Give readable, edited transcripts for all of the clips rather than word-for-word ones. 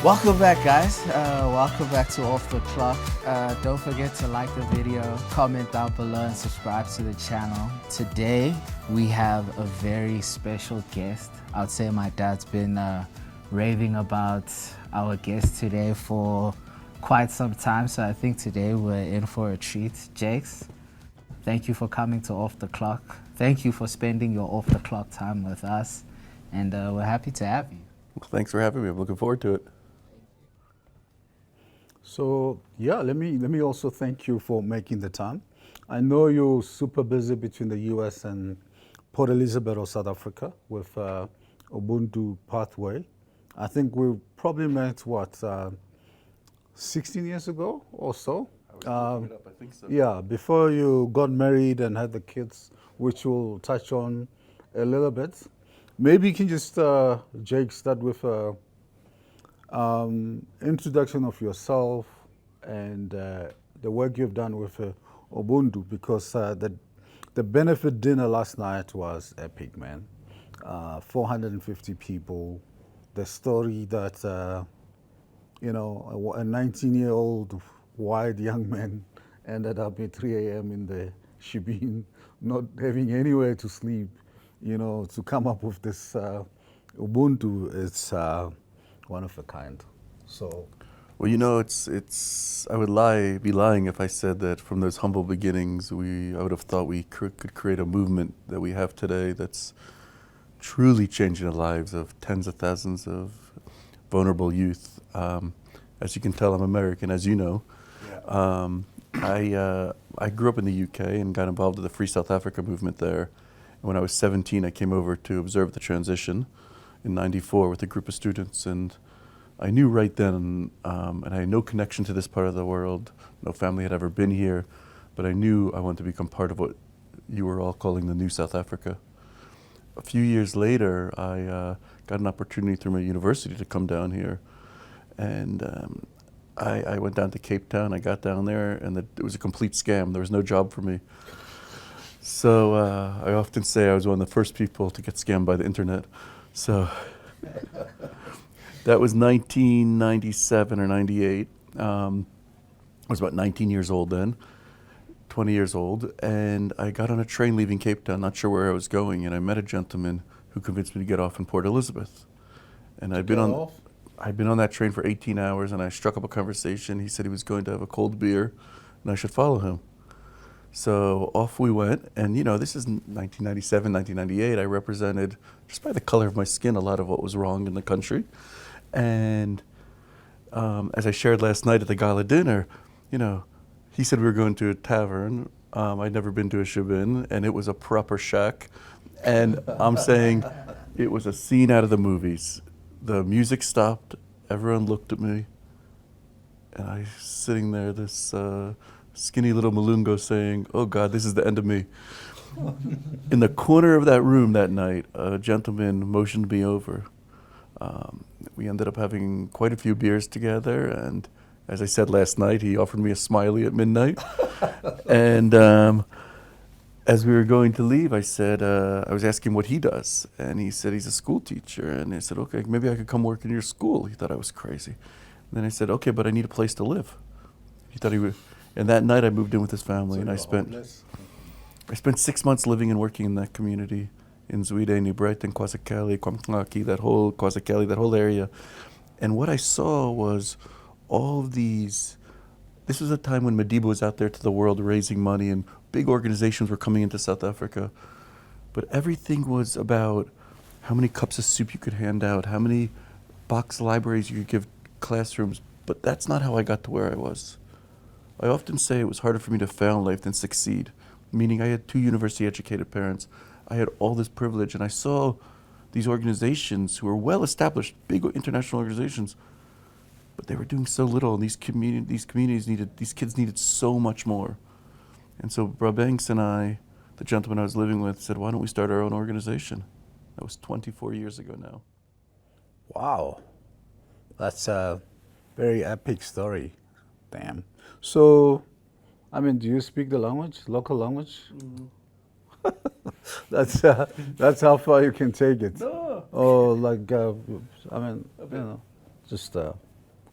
Welcome back, guys. Welcome back to Off the Clock. Don't forget to like the video, comment down below, and subscribe to the channel. Today, we have a very special guest. I would say my dad's been raving about our guest today for quite some time, so I think today we're in for a treat. Jakes, thank you for coming to Off the Clock. Thank you for spending your Off the Clock time with us, and we're happy to have you. Well, thanks for having me. I'm looking forward to it. So yeah, let me also thank you for making the time. I know you're super busy between the US and Port Elizabeth or South Africa with Ubuntu Pathway. I think we probably met, 16 years ago or so? I think so. Yeah, before you got married and had the kids, which we'll touch on a little bit. Maybe you can just, Jake, start with introduction of yourself and the work you've done with Ubuntu, because the benefit dinner last night was epic, man. 450 people. The story that a 19-year-old white young man ended up at 3 a.m. in the Shebeen, not having anywhere to sleep, to come up with this Ubuntu. It's one of a kind. So, well, it's. I would be lying if I said that from those humble beginnings, I would have thought we could create a movement that we have today that's truly changing the lives of tens of thousands of vulnerable youth. As you can tell, I'm American, as you know. Yeah. I grew up in the UK and got involved with the Free South Africa movement there. And when I was 17, I came over to observe the transition in '94 with a group of students, and I knew right then, and I had no connection to this part of the world, no family had ever been here, but I knew I wanted to become part of what you were all calling the new South Africa. A few years later, I got an opportunity through my university to come down here, and I went down to Cape Town. I got down there, and it was a complete scam. There was no job for me. So I often say I was one of the first people to get scammed by the internet. So that was 1997 or 98. I was about 19 years old then, 20 years old, and I got on a train leaving Cape Town, not sure where I was going, and I met a gentleman who convinced me to get off in Port Elizabeth. And I'd been on that train for 18 hours, and I struck up a conversation. He said he was going to have a cold beer, and I should follow him. So off we went, and this is 1997, 1998. I represented, just by the color of my skin, a lot of what was wrong in the country. And as I shared last night at the gala dinner, he said we were going to a tavern. I'd never been to a Shebeen, and it was a proper shack. And I'm saying it was a scene out of the movies. The music stopped, everyone looked at me, and I was sitting there, this skinny little Malungo saying, "Oh God, this is the end of me." In the corner of that room that night, a gentleman motioned me over. We ended up having quite a few beers together, and as I said last night, he offered me a smiley at midnight. And as we were going to leave, I said, I was asking what he does, and he said he's a school teacher. And I said, okay, maybe I could come work in your school. He thought I was crazy. And then I said, okay, but I need a place to live. He thought he would. And that night I moved in with his family, and I spent 6 months living and working in that community in Zwide, New Brighton, KwaZulu, Kwamhlaki, that whole area. And what I saw was all of these. This was a time when Madiba was out there to the world raising money, and big organizations were coming into South Africa. But everything was about how many cups of soup you could hand out, how many box libraries you could give classrooms. But that's not how I got to where I was. I often say it was harder for me to fail in life than succeed, meaning I had 2 university-educated parents. I had all this privilege, and I saw these organizations who were well-established, big international organizations, but they were doing so little, and these kids needed so much more. And so Brabanks and I, the gentleman I was living with, said, why don't we start our own organization? That was 24 years ago now. wow, that's a very epic story. Damn. So, do you speak the language, local language? That's how far you can take it. No. Oh, like, just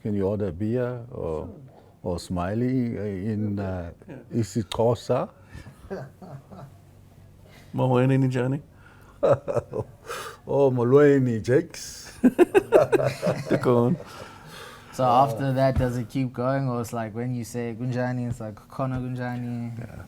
Can you order beer or Smiley in is it Corsa? Mohoenini Johnny? Oh, Molweni Jakes. Tikon. So after that, does it keep going, or it's like when you say Gunjani, it's like Kona Gunjani?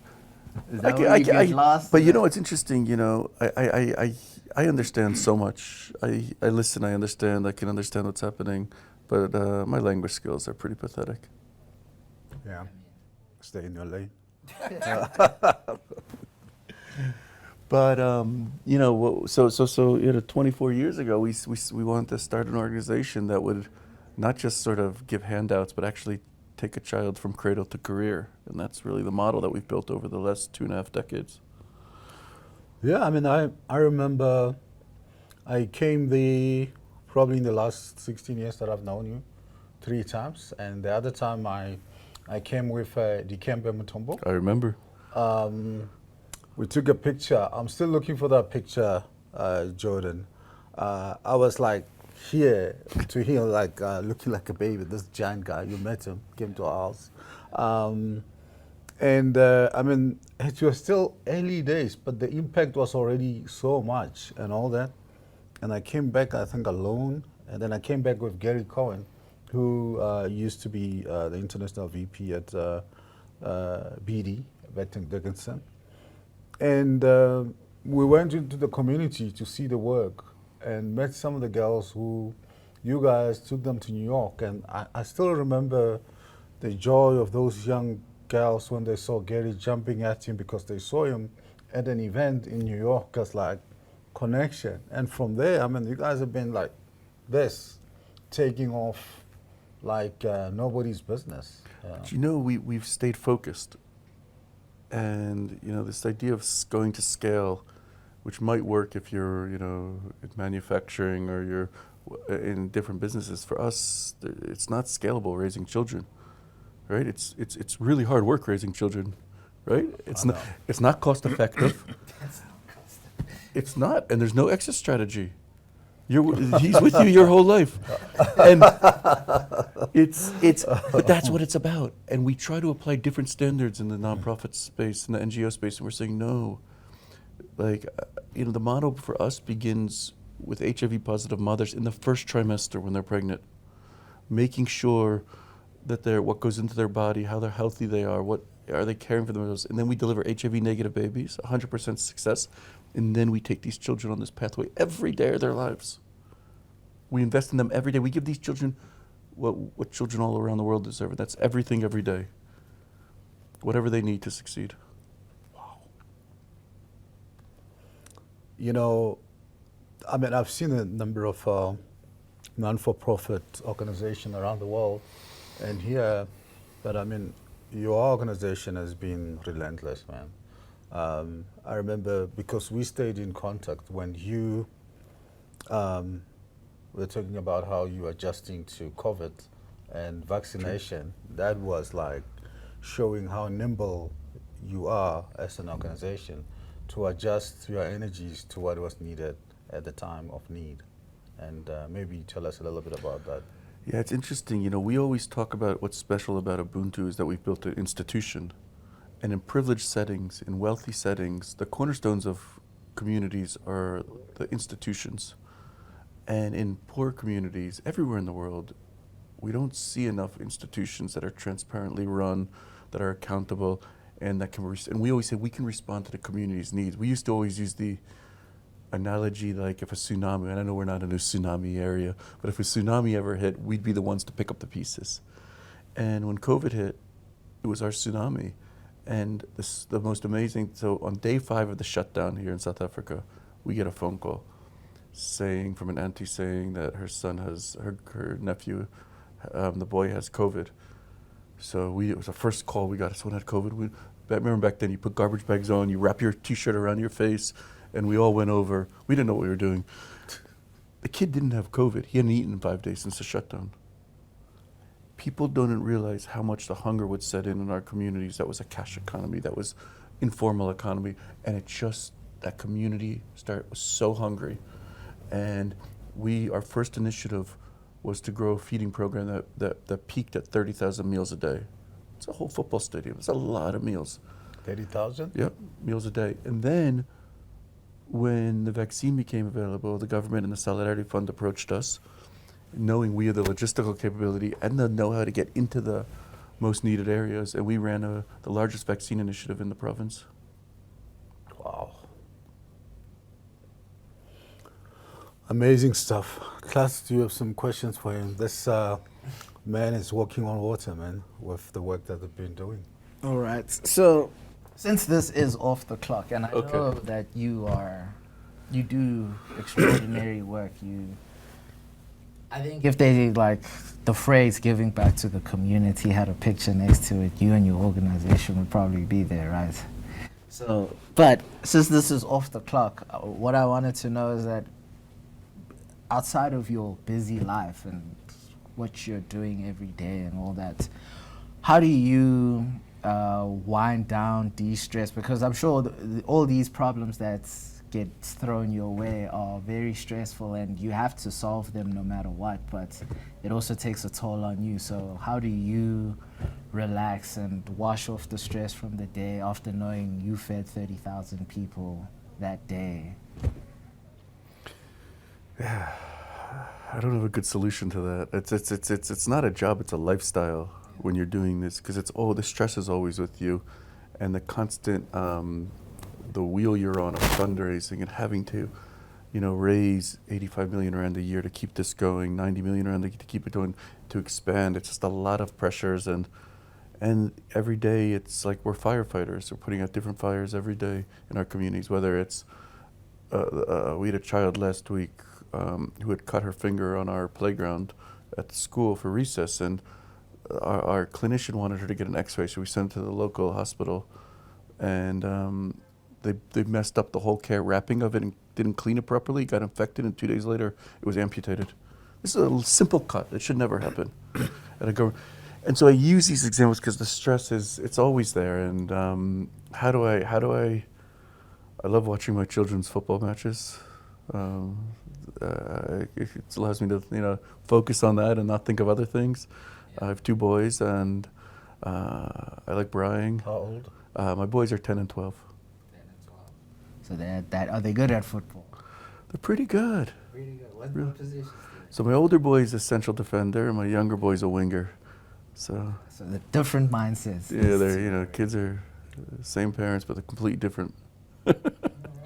Is that where you get lost? But you know, it's interesting. You know, I understand so much. I listen. I understand. I can understand what's happening. But my language skills are pretty pathetic. Yeah. Stay in your lane. But you know, so 24 years ago, we wanted to start an organization that would not just sort of give handouts, but actually take a child from cradle to career, and that's really the model that we've built over the last 2.5 decades. Yeah, I mean, I remember I came probably in the last 16 years that I've known you 3 times, and the other time I came with Dikembe Mutombo. I remember. We took a picture. I'm still looking for that picture, Jordan. I was like here to him, like looking like a baby. This giant guy, you met him, came to our house. I mean, it was still early days, but the impact was already so much and all that. And I came back, I think, alone. And then I came back with Gary Cohen, who used to be the international VP at BD, Becton Dickinson. And we went into the community to see the work and met some of the girls who you guys took them to New York. And I still remember the joy of those young girls when they saw Gary jumping at him because they saw him at an event in New York as like connection. And from there, I mean, you guys have been like this, taking off like nobody's business. But you know, we've stayed focused. And, you know, this idea of going to scale, which might work if you're, you know, in manufacturing or you're in different businesses, for us, it's not scalable raising children, right? It's really hard work raising children, right? It's not cost effective. It's not, and there's no exit strategy. He's with you your whole life, and but that's what it's about. And we try to apply different standards in the nonprofit space, in the NGO space, and we're saying no. Like, you know, the model for us begins with HIV positive mothers in the first trimester when they're pregnant, making sure that what goes into their body, how they're healthy they are, what are they caring for themselves, and then we deliver HIV negative babies, 100% success. And then we take these children on this pathway every day of their lives. We invest in them every day. We give these children what children all around the world deserve. And that's everything every day. Whatever they need to succeed. Wow. You know, I mean, I've seen a number of non-for-profit organizations around the world. And here, but I mean, your organization has been relentless, man. I remember because we stayed in contact when you were talking about how you were adjusting to COVID and vaccination. That was like showing how nimble you are as an organization to adjust your energies to what was needed at the time of need. And maybe tell us a little bit about that. Yeah, it's interesting. You know, we always talk about what's special about Ubuntu is that we've built an institution. And in privileged settings, in wealthy settings, the cornerstones of communities are the institutions. And in poor communities, everywhere in the world, we don't see enough institutions that are transparently run, that are accountable, and that can. And we always say we can respond to the community's needs. We used to always use the analogy like if a tsunami, and I know we're not in a tsunami area, but if a tsunami ever hit, we'd be the ones to pick up the pieces. And when COVID hit, it was our tsunami. And the most amazing, so on day 5 of the shutdown here in South Africa, we get a phone call from an auntie saying that her son has, her nephew, the boy has COVID. So it was the first call we got. Someone had COVID. I remember back then you put garbage bags on, you wrap your t-shirt around your face, and we all went over. We didn't know what we were doing. The kid didn't have COVID. He hadn't eaten in 5 days since the shutdown. People don't realize how much the hunger would set in our communities. That was a cash economy. That was informal economy. And that community was so hungry. And our first initiative was to grow a feeding program that peaked at 30,000 meals a day. It's a whole football stadium. It's a lot of meals. 30,000? Yep, meals a day. And then when the vaccine became available, the government and the Solidarity Fund approached us, knowing we had the logistical capability and the know-how to get into the most needed areas, and we ran the largest vaccine initiative in the province. Wow. Amazing stuff. Class, do you have some questions for him? This man is walking on water, man, with the work that they've been doing. All right. So, since this is off the clock, and I Okay. know that you do extraordinary work. I think if they like the phrase "giving back to the community" had a picture next to it, you and your organization would probably be there, right? So, but since this is off the clock, what I wanted to know is that outside of your busy life and what you're doing every day and all that, how do you wind down, de-stress? Because I'm sure all these problems that get thrown your way are very stressful and you have to solve them no matter what, but it also takes a toll on you. So how do you relax and wash off the stress from the day after knowing you fed 30,000 people that day? I don't have a good solution to that. It's not a job, it's a lifestyle when you're doing this, because the stress is always with you, and the constant the wheel you're on of fundraising and having to, raise 85 million rand a year to keep this going, 90 million rand to keep it going, to expand. It's just a lot of pressures, and every day it's like we're firefighters. We're putting out different fires every day in our communities, whether it's we had a child last week who had cut her finger on our playground at the school for recess, and our clinician wanted her to get an x-ray, so we sent her to the local hospital, and they messed up the whole care wrapping of it and didn't clean it properly, got infected, and 2 days later it was amputated. This is a simple cut. It should never happen. And so I use these examples because the stress it's always there, and how do I love watching my children's football matches. It allows me to focus on that and not think of other things. I have 2 boys, and I like braaiing. How old? My boys are 10 and 12. 10 and 12. So are they good at football? They're pretty good. Pretty good. What positions? So my older boy is a central defender, and my younger boy is a winger. So the different mindsets. yeah, they're kids are same parents, but they're completely different.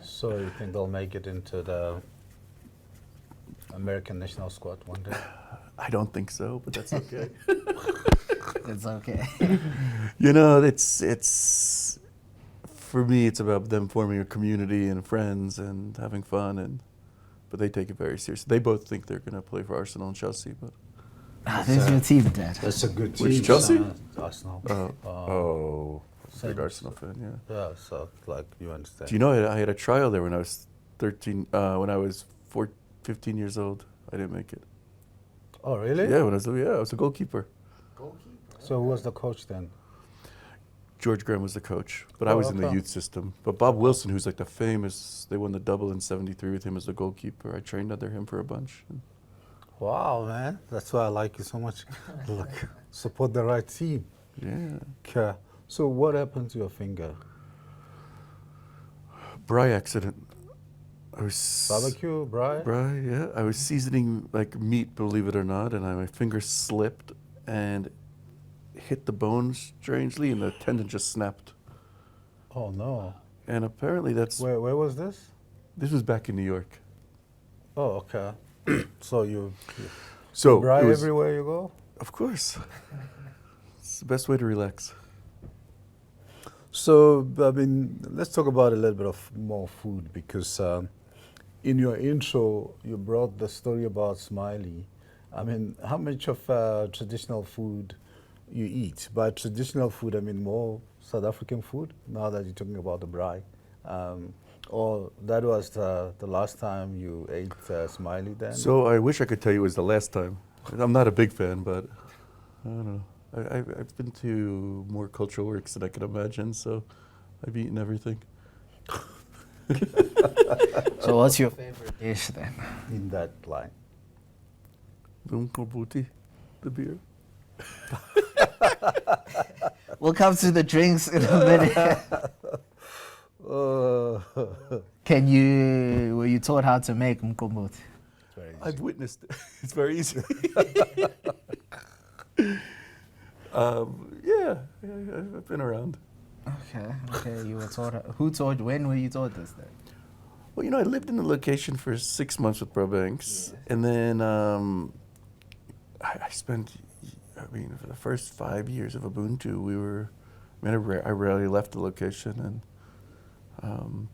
So you think they'll make it into the American national squad one day? I don't think so, but that's okay. It's okay. It's for me, it's about them forming a community and friends and having fun, but they take it very seriously. They both think they're going to play for Arsenal and Chelsea, but There's your team, Dad. That's a good team. Which, Chelsea? Arsenal. Big Arsenal fan, yeah. Yeah, so like you understand. Do you know I had a trial there when I was 13, when I was 15 years old. I didn't make it. Oh, really? Yeah, I was a goalkeeper. So who was the coach then? George Graham was the coach, but I was in the youth system. But Bob Wilson, who's like they won the double in '73 with him as the goalkeeper. I trained under him for a bunch. Wow, man. That's why I like you so much. Look, support the right team. Yeah. Okay. So what happened to your finger? Braai accident. Barbecue, braai? Braai, yeah. I was seasoning like meat, believe it or not, and my finger slipped and hit the bone strangely, and the tendon just snapped. Oh, no. And apparently that's... Where was this? This was back in New York. Oh, okay. So you So braai everywhere you go? Of course. It's the best way to relax. So, let's talk about a little bit of more food, because in your intro, you brought the story about Smiley. How much of traditional food you eat? By traditional food, more South African food, now that you're talking about the braai. Or that was the last time you ate Smiley then? So I wish I could tell you it was the last time. I'm not a big fan, but I don't know. I've been to more cultural works than I can imagine, so I've eaten everything. So what's your favorite dish then? In that line. Umqombothi, the beer. We'll come to the drinks in a minute. Were you taught how to make umqombothi? I've witnessed it. It's very easy. Yeah, I've been around. Okay, you were taught. When were you taught this then? Well, I lived in the location for 6 months with Bro Banks, and then I spent, for the first 5 years of Ubuntu, I rarely left the location, and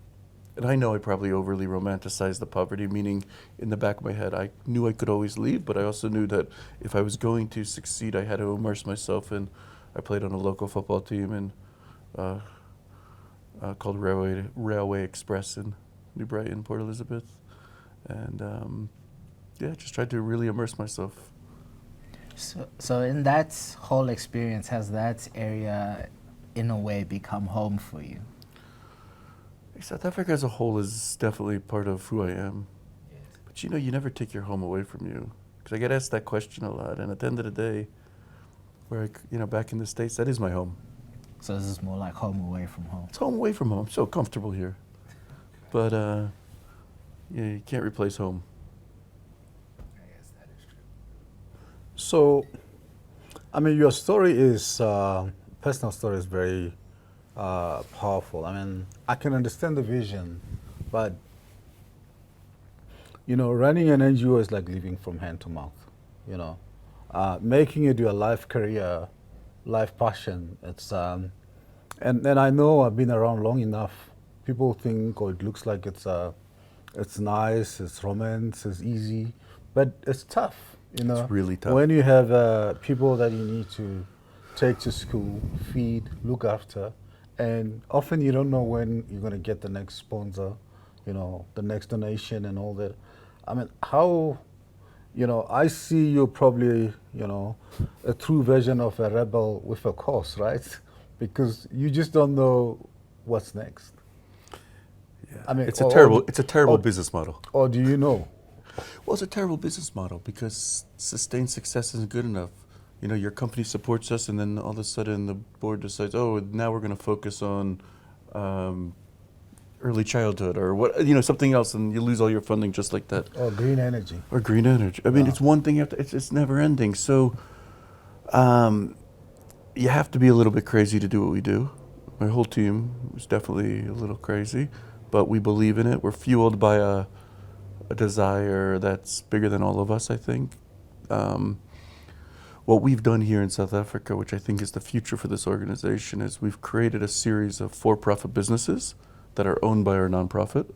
I know I probably overly romanticized the poverty, meaning in the back of my head, I knew I could always leave, but I also knew that if I was going to succeed, I had to immerse myself in. I played on a local football team called Railway Express in New Brighton, Port Elizabeth, and just tried to really immerse myself. So in that whole experience, has that area, in a way, become home for you? South Africa as a whole is definitely part of who I am. Yes. But you never take your home away from you. Because I get asked that question a lot, and at the end of the day, back in the States, that is my home. So this is more like home away from home? It's home away from home. I'm so comfortable here. But, you can't replace home. I guess that is true. So, your story is, personal story is very powerful. I can understand the vision, but, running an NGO is like living from hand to mouth, making it your life career, life passion. It's, and I know I've been around long enough. People think, it looks like it's nice, it's romance, it's easy, but it's tough, It's really tough. When you have people that you need to take to school, feed, look after, and often you don't know when you're going to get the next sponsor, the next donation and all that. How, I see you probably, a true version of a rebel with a cause, right? Because you just don't know what's next. Yeah. It's a terrible business model. Or do you know? Well, it's a terrible business model because sustained success isn't good enough. Your company supports us, and then all of a sudden the board decides, now we're going to focus on early childhood or something else, and you lose all your funding just like that. Or green energy. It's one thing it's never ending. So you have to be a little bit crazy to do what we do. My whole team is definitely a little crazy, but we believe in it. We're fueled by a desire that's bigger than all of us, I think. What we've done here in South Africa, which I think is the future for this organization, is we've created a series of for-profit businesses that are owned by our nonprofit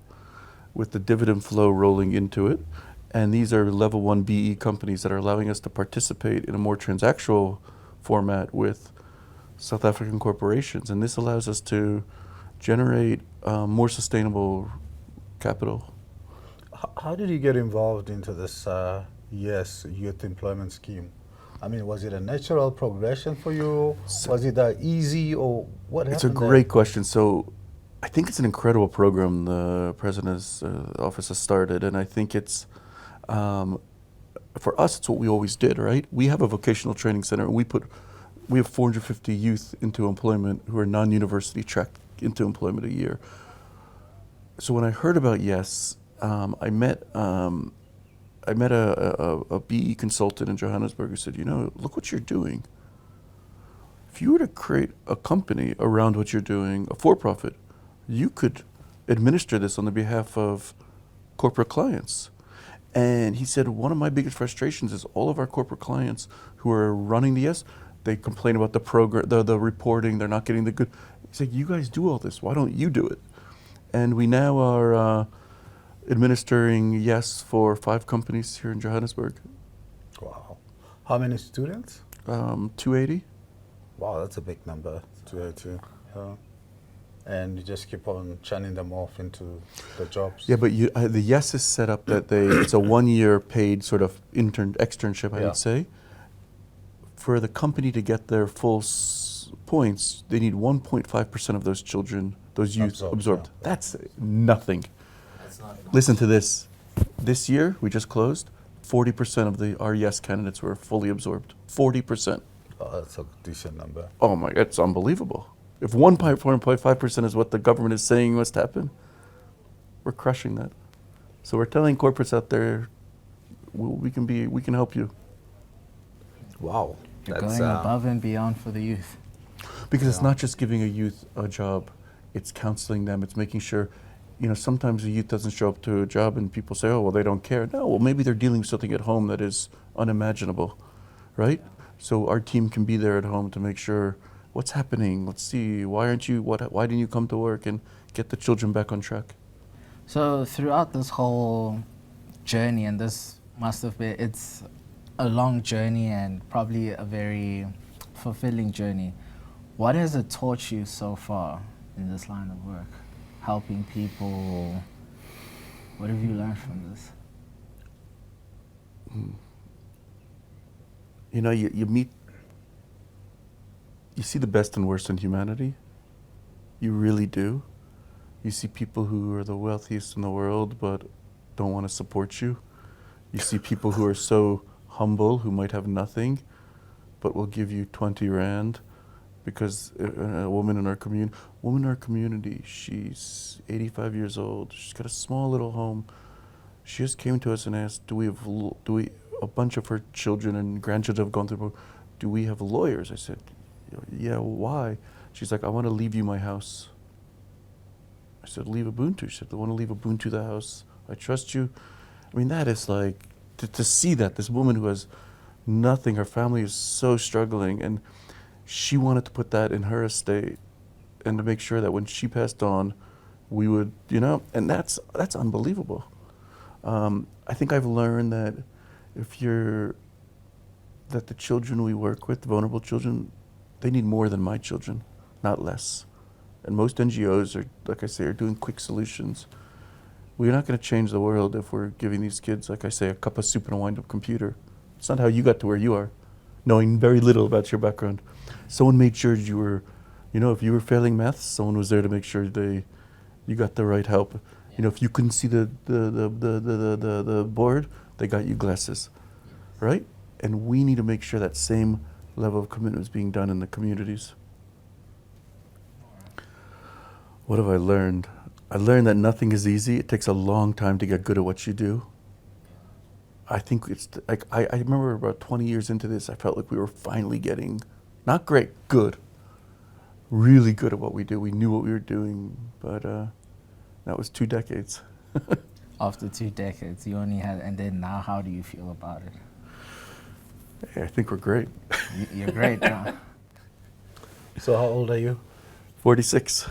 with the dividend flow rolling into it. And these are level 1 BE companies that are allowing us to participate in a more transactional format with South African corporations. And this allows us to generate more sustainable capital. How did you get involved into this youth employment scheme? Was it a natural progression for you? Was it easy, or what happened? It's a great question. So I think it's an incredible program the President's office has started, and I think it's, for us, it's what we always did, right? We have a vocational training center, and we have 450 youth into employment who are non-university tracked into employment a year. So when I heard about Yes, I met a BE consultant in Johannesburg who said, look what you're doing. If you were to create a company around what you're doing, a for-profit, you could administer this on the behalf of corporate clients. And he said, one of my biggest frustrations is all of our corporate clients who are running the Yes, they complain about the program, the reporting, they're not getting the good. He said, you guys do all this, why don't you do it? And we now are administering Yes for 5 companies here in Johannesburg. Wow. How many students? 280. Wow, that's a big number, 280. And you just keep on churning them off into the jobs. Yeah, but the Yes is set up that it's a 1-year paid sort of externship, I would say. For the company to get their full points, they need 1.5% of those children, those youth absorbed. That's nothing. Listen to this. This year, we just closed, 40% of our yes candidates were fully absorbed. 40%. Oh, that's a decent number. Oh my, it's unbelievable. If 1.5% is what the government is saying must happen, we're crushing that. So we're telling corporates out there, we can help you. Wow. You're going above and beyond for the youth. Because it's not just giving a youth a job, it's counseling them, it's making sure, sometimes a youth doesn't show up to a job and people say, oh, well, they don't care. No, well, maybe they're dealing with something at home that is unimaginable, right? So our team can be there at home to make sure, what's happening? Let's see, why didn't you come to work and get the children back on track? So throughout this whole journey, and this must have been, it's a long journey and probably a very fulfilling journey. What has it taught you so far in this line of work? Helping people, what have you learned from this? You see the best and worst in humanity. You really do. You see people who are the wealthiest in the world but don't want to support you. You see people who are so humble, who might have nothing, but will give you 20 rand because a woman in our community, she's 85 years old. She's got a small little home. She just came to us and asked, a bunch of her children and grandchildren have gone through, do we have lawyers? I said, yeah, why? She's like, I want to leave you my house. I said, leave Ubuntu. She said, I want to leave Ubuntu the house. I trust you. I mean, that is like, to see that, this woman who has nothing, her family is so struggling, and she wanted to put that in her estate and to make sure that when she passed on, we would, and that's unbelievable. I think I've learned that that the children we work with, the vulnerable children, they need more than my children, not less. And most NGOs are, like I say, are doing quick solutions. We're not going to change the world if we're giving these kids, like I say, a cup of soup and a wind-up computer. It's not how you got to where you are, knowing very little about your background. Someone made sure you were, if you were failing math, someone was there to make sure you got the right help. If you couldn't see the board, they got you glasses, right? And we need to make sure that same level of commitment is being done in the communities. What have I learned? I learned that nothing is easy. It takes a long time to get good at what you do. I think it's like, I remember about 20 years into this, I felt like we were finally getting, not great, good, really good at what we do. We knew what we were doing, but that was 2 decades. After 2 decades, you only had, and then now how do you feel about it? Hey, I think we're great. You're great, huh? So how old are you? 46.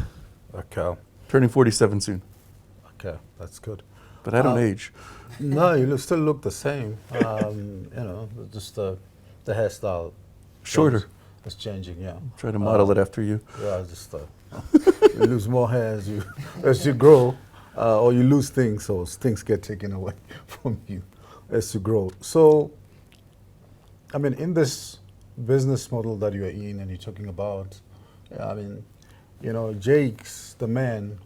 Okay. Turning 47 soon. Okay, that's good. But I don't age. No, you still look the same. Just the hairstyle. Shorter. It's changing, yeah. Try to model it after you. Yeah, just you lose more hair as you grow, or you lose things, so things get taken away from you as you grow. So, I mean, in this business model that you're in and you're talking about, I mean, Jake's the man.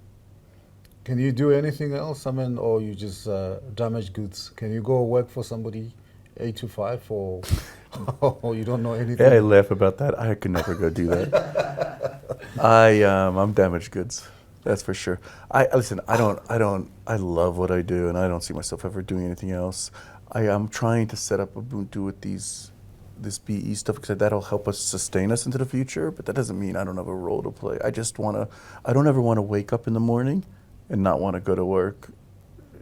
Can you do anything else? I mean, or you just damage goods? Can you go work for somebody 8 to 5 or you don't know anything? Yeah, I laugh about that. I could never go do that. I'm damaged goods. That's for sure. I love what I do and I don't see myself ever doing anything else. I am trying to set up Ubuntu with this BE stuff because that'll help us sustain us into the future, but that doesn't mean I don't have a role to play. I don't ever want to wake up in the morning and not want to go to work.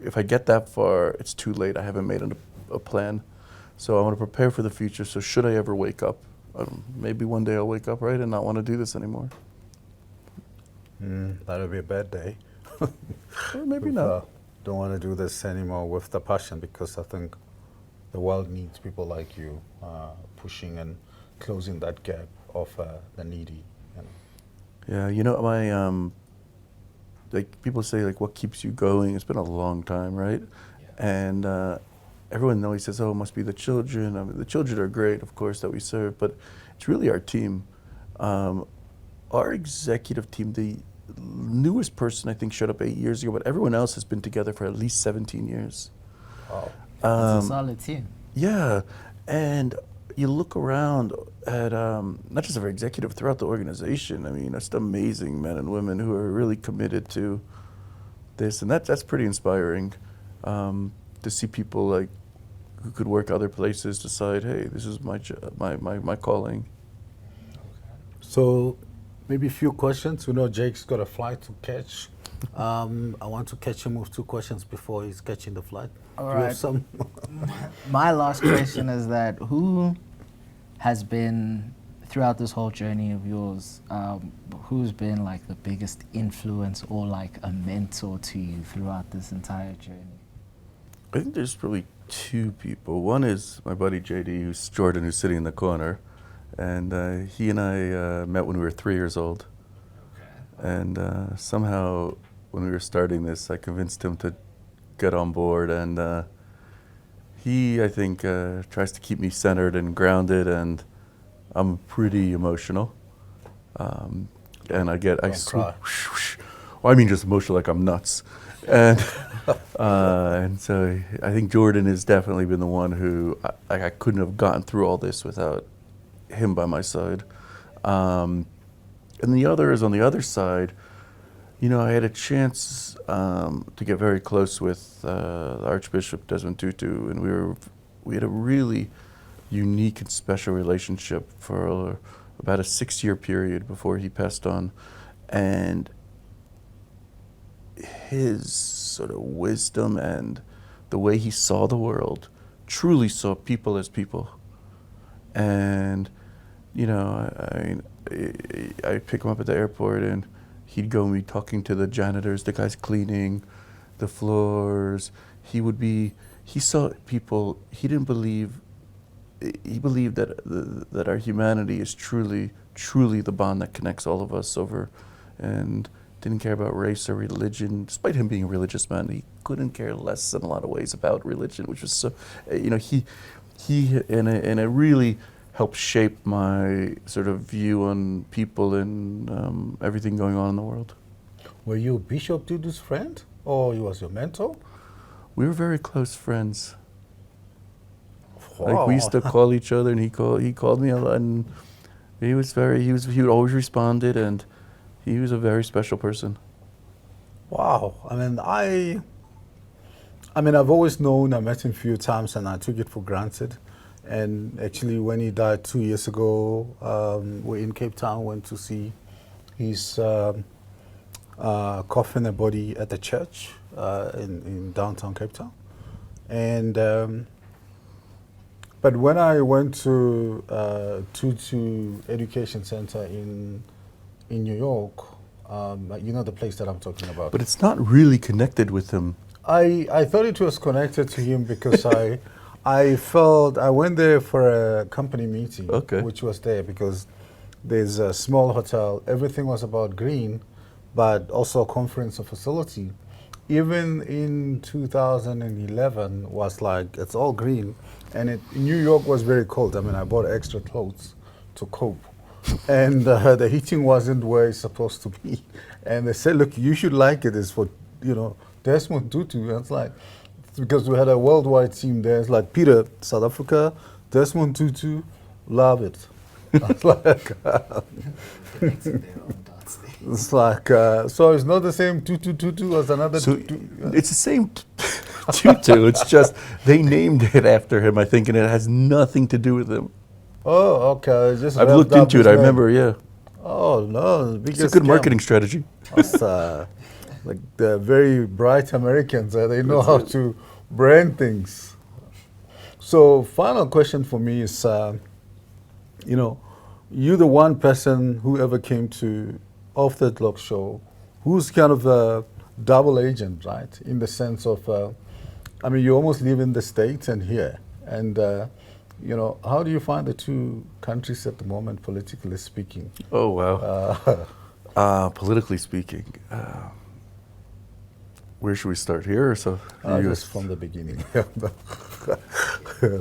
If I get that far, it's too late. I haven't made a plan. So I want to prepare for the future. So should I ever wake up, maybe one day I'll wake up, right, and not want to do this anymore. That'll be a bad day. Or maybe not. Don't want to do this anymore with the passion, because I think the world needs people like you pushing and closing that gap of the needy. Yeah, my like people say, like, what keeps you going? It's been a long time, right? Yeah. And everyone always says, oh, it must be the children. I mean, the children are great, of course, that we serve, but it's really our team. Our executive team, the newest person I think showed up 8 years ago, but everyone else has been together for at least 17 years. Wow. It's a solid team. Yeah, and you look around at not just our executive throughout the organization. I mean, just amazing men and women who are really committed to this, and that's pretty inspiring to see people like who could work other places decide, hey, this is my calling. So, maybe a few questions. We know Jake's got a flight to catch. I want to catch him with 2 questions before he's catching the flight. All Do you have right. some? My last question is that who has been, throughout this whole journey of yours, who's been like the biggest influence or like a mentor to you throughout this entire journey? I think there's probably 2 people. One is my buddy JD, who's Jordan, who's sitting in the corner, and he and I met when we were 3 years old. And somehow, when we were starting this, I convinced him to get on board, and he, I think, tries to keep me centered and grounded, and I'm pretty emotional. And I cry. well, I mean just emotional, like I'm nuts. And so I think Jordan has definitely been the one who I couldn't have gotten through all this without him by my side. And the other is on the other side. You know, I had a chance to get very close with Archbishop Desmond Tutu, and we had a really unique and special relationship for about a 6-year period before he passed on. And his sort of wisdom and the way he saw the world, truly saw people as people. And, you know, I pick him up at the airport, and he'd go and be talking to the janitors, the guys cleaning the floors. He saw people, he believed that our humanity is truly the bond that connects all of us over, and didn't care about race or religion. Despite him being a religious man, he couldn't care less in a lot of ways about religion, which was so, you know, he and it really helped shape my sort of view on people and everything going on in the world. Were you Bishop Tutu's friend, or he was your mentor? We were very close friends. Wow. Like we used to call each other, and he called me a lot, and he would always responded, and he was a very special person. Wow. I mean, I've always known, I met him a few times, and I took it for granted. And actually, when he died 2 years ago, we're in Cape Town, went to see his coffin and body at the church in downtown Cape Town. And but when I went to Tutu Education Center in New York, you know the place that I'm talking about. But it's not really connected with him. I thought it was connected to him because I went there for a company meeting, Okay. which was there because there's a small hotel. Everything was about green, but also a conference or facility. Even in 2011 was like, it's all green. And New York was very cold. I mean, I bought extra clothes to cope. And the heating wasn't where it's supposed to be. And they said, look, you should like it. It's for, you know, Desmond Tutu. And it's like, because we had a worldwide team there. It's like, Peter, South Africa, Desmond Tutu, love it. It's like, it's like, so it's not the same Tutu as another So Tutu. it's the same Tutu. It's just they named it after him, I think, and it has nothing to do with him. Oh, okay. Just I've looked into it. I remember, yeah. Oh, no. It's a good marketing strategy. Us, like the very bright Americans, they know how to brand things. So, final question for me is, you know, you're the one person who ever came to Off the Clock show who's kind of a double agent, right? In the sense of, I mean, you almost live in the States and here. And, you know, how do you find the 2 countries at the moment, politically speaking? Oh, wow. Politically speaking, where should we start, here or so? Just from the beginning.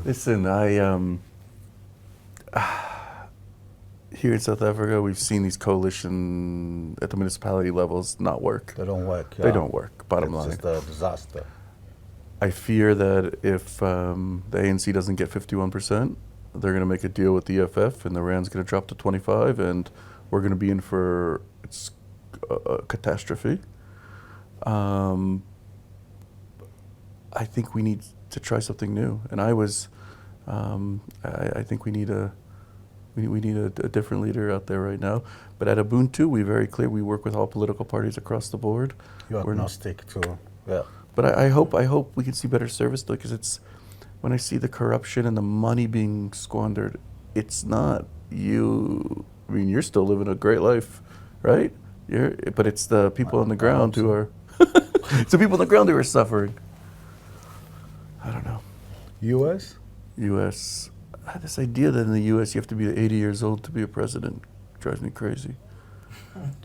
Listen, here in South Africa, we've seen these coalition at the municipality levels not work. They don't work. They don't work, bottom line. It's just a disaster. I fear that if the ANC doesn't get 51%, they're going to make a deal with the EFF, and the rand's going to drop to 25, and we're going to be in for a catastrophe. I think we need to try something new, and I think we need a different leader out there right now. But at Ubuntu, we're very clear. We work with all political parties across the board. You're agnostic to, yeah. But I hope we can see better service, though, because it's when I see the corruption and the money being squandered, it's not you. I mean, you're still living a great life, right? But it's the people on the ground who are. It's the people on the ground who are suffering. I don't know. U.S. U.S. This idea that in the U.S. you have to be 80 years old to be a president drives me crazy.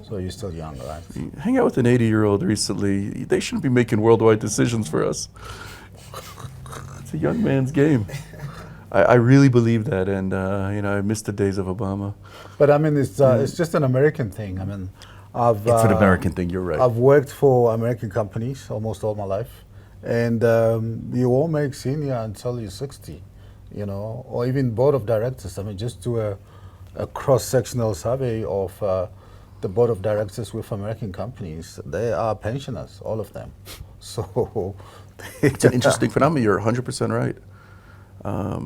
So you're still young, right? Hang out with an 80-year-old recently. They shouldn't be making worldwide decisions for us. It's a young man's game. I really believe that, and I miss the days of Obama. But I mean, it's just an American thing. I mean, it's an American thing. You're right. I've worked for American companies almost all my life, and you won't make senior until you're 60, or even board of directors. I mean, just do a cross-sectional survey of the board of directors with American companies. They are pensioners, all of them. So it's an interesting phenomenon. You're 100% right. I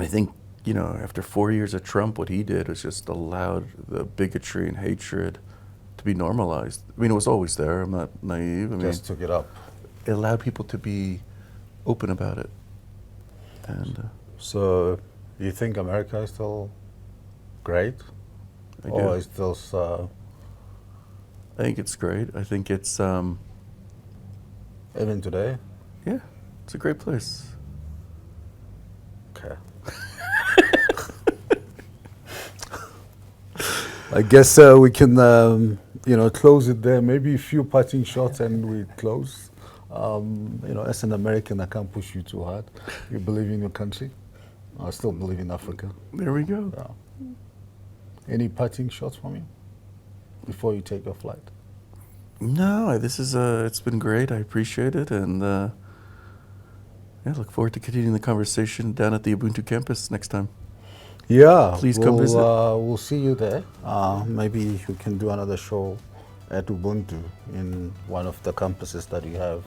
think, after 4 years of Trump, what he did was just allowed the bigotry and hatred to be normalized. I mean, it was always there. I'm not naive. Just took it up. It allowed people to be open about it. And so, you think America is still great? I do. Or is still? I think it's great. I think it's even today. Yeah, it's a great place. Okay. I guess we can, close it there. Maybe a few parting shots and we close. As an American, I can't push you too hard. You believe in your country. I still believe in Africa. There we go. Yeah. Any parting shots from you before you take your flight? No, this is it's been great. I appreciate it, and look forward to continuing the conversation down at the Ubuntu campus next time. Yeah, please come visit. We'll see you there. Maybe we can do another show at Ubuntu in one of the campuses that you have,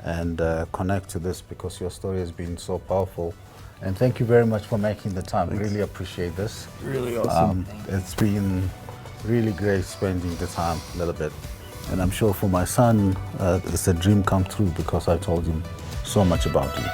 and connect to this because your story has been so powerful. And thank you very much for making the time. Thanks. Really appreciate this. Really awesome. It's been really great spending the time a little bit. And I'm sure for my son, it's a dream come true because I told him so much about you.